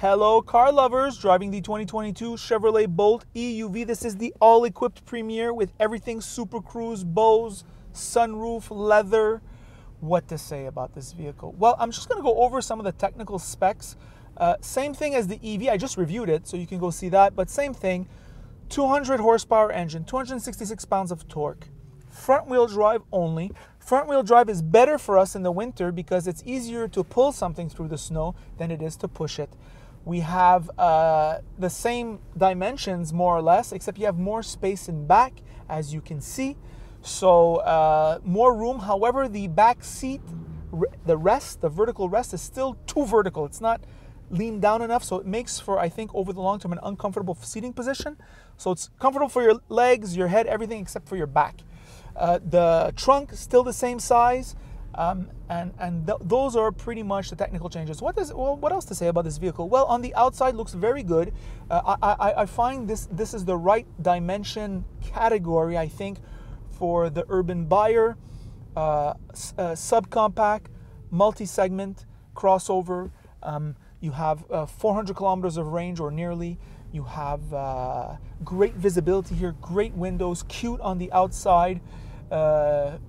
Hello car lovers, driving the 2022 Chevrolet Bolt EUV. This is the all-equipped Premier with everything Super Cruise, Bose, sunroof, leather. What to say about this vehicle? Well, I'm just going to go over some of the technical specs. Same thing as the EV. I just reviewed it, so you can go see that. But same thing, 200 horsepower engine, 266 pounds of torque. Front-wheel drive only. Front-wheel drive is better for us in the winter because it's easier to pull something through the snow than it is to push it. We have the same dimensions, more or less, except you have more space in back, as you can see. So more room. However, the back seat, the vertical rest is still too vertical. It's not leaned down enough, so it makes for, I think, over the long term, an uncomfortable seating position. So it's comfortable for your legs, your head, everything except for your back. The trunk still the same size, those are pretty much the technical changes. What else to say about this vehicle? Well, on the outside looks very good. I find this is the right dimension category, I think, for the urban buyer, subcompact, multi-segment, crossover. You have 400 kilometers of range or nearly. You have great visibility here, great windows, cute on the outside.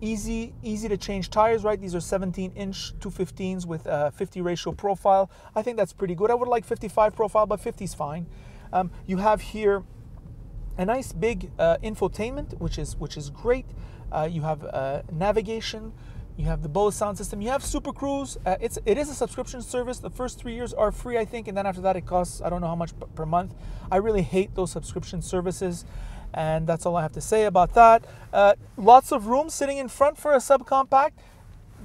Easy to change tires, right? These are 17-inch 215s with 50 ratio profile. I think that's pretty good. I would like 55 profile, but 50 is fine. You have here a nice big infotainment, which is great. You have navigation. You have the Bose sound system. You have Super Cruise. It is a subscription service. The first 3 years are free, I think, and then after that it costs, I don't know how much per month. I really hate those subscription services, and that's all I have to say about that. Lots of room sitting in front for a subcompact.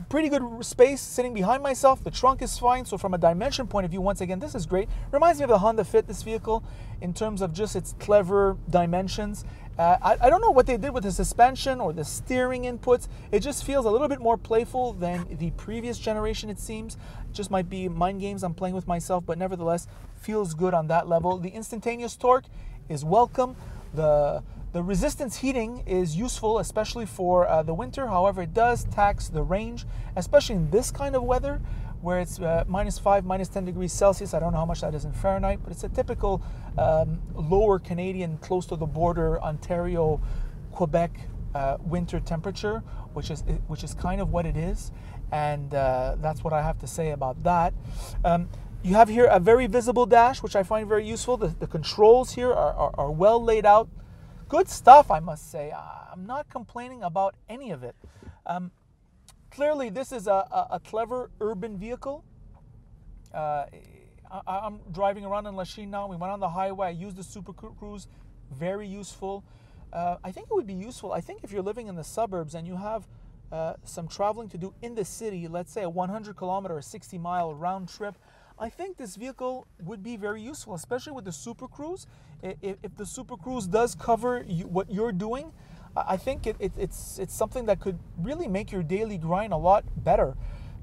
Pretty good space sitting behind myself. The trunk is fine. So from a dimension point of view, once again, this is great. Reminds me of the Honda Fit, this vehicle, in terms of just its clever dimensions. I don't know what they did with the suspension or the steering inputs. It just feels a little bit more playful than the previous generation, it seems. It just might be mind games I'm playing with myself, but nevertheless, feels good on that level. The instantaneous torque is welcome. The resistance heating is useful, especially for the winter. However, it does tax the range, especially in this kind of weather, where it's -5, -10 degrees Celsius. I don't know how much that is in Fahrenheit, but it's a typical lower Canadian, close to the border, Ontario, Quebec winter temperature, which is kind of what it is, and that's what I have to say about that. You have here a very visible dash, which I find very useful. The controls here are well laid out. Good stuff, I must say. I'm not complaining about any of it. Clearly, this is a clever urban vehicle. I'm driving around in Lachine now. We went on the highway. I used the Super Cruise. Very useful. I think it would be useful. I think if you're living in the suburbs and you have some traveling to do in the city, let's say a 100-kilometer or 60-mile round trip, I think this vehicle would be very useful, especially with the Super Cruise. If the Super Cruise does cover what you're doing, I think it's something that could really make your daily grind a lot better.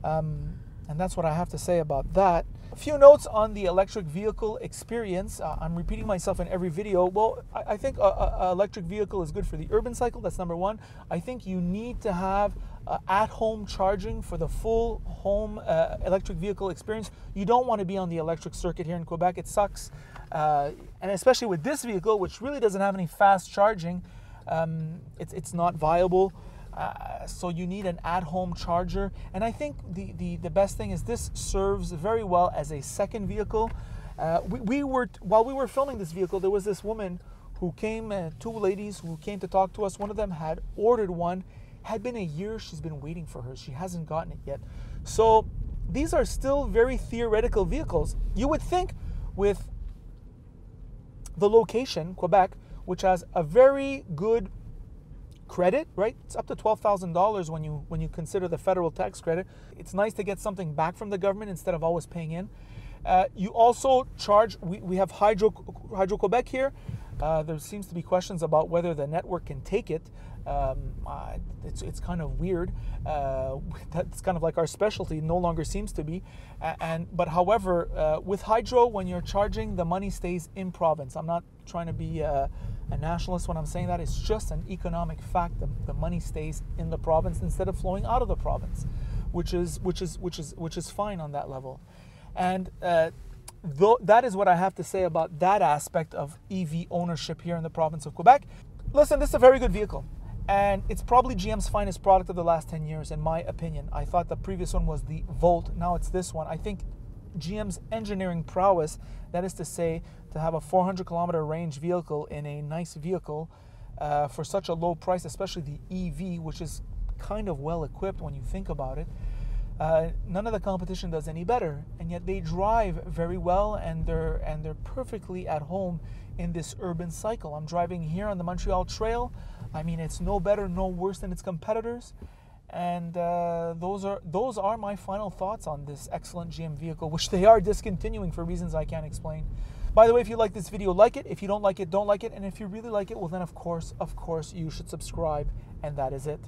And that's what I have to say about that. A few notes on the electric vehicle experience. I'm repeating myself in every video. Well, I think an electric vehicle is good for the urban cycle. That's number one. I think you need to have at-home charging for the full home electric vehicle experience. You don't want to be on the electric circuit here in Quebec. It sucks. And especially with this vehicle, which really doesn't have any fast charging, it's not viable. So you need an at-home charger, and I think the best thing is this serves very well as a second vehicle. While we were filming this vehicle, there was this woman who came, two ladies who came to talk to us. One of them had ordered one. Had been a year she's been waiting for hers. She hasn't gotten it yet. So these are still very theoretical vehicles. You would think with the location, Quebec, which has a very good credit, right? It's up to $12,000 when you consider the federal tax credit. It's nice to get something back from the government instead of always paying in. You also charge. We have Hydro Quebec here. There seems to be questions about whether the network can take it. It's kind of weird. That's kind of like our specialty. No longer seems to be. But however, with Hydro, when you're charging, the money stays in province. I'm not trying to be a nationalist when I'm saying that. It's just an economic fact. The money stays in the province instead of flowing out of the province, which is fine on that level. And that is what I have to say about that aspect of EV ownership here in the province of Quebec. Listen, this is a very good vehicle, and it's probably GM's finest product of the last 10 years, in my opinion. I thought the previous one was the Volt. Now it's this one. I think GM's engineering prowess, that is to say, to have a 400-kilometer range vehicle in a nice vehicle for such a low price, especially the EV, which is kind of well equipped when you think about it. None of the competition does any better, and yet they drive very well, and they're perfectly at home in this urban cycle. I'm driving here on the Montreal Trail. I mean, it's no better, no worse than its competitors. And those are my final thoughts on this excellent GM vehicle, which they are discontinuing for reasons I can't explain. By the way, if you like this video, like it. If you don't like it, don't like it. And if you really like it, well then of course you should subscribe. And that is it.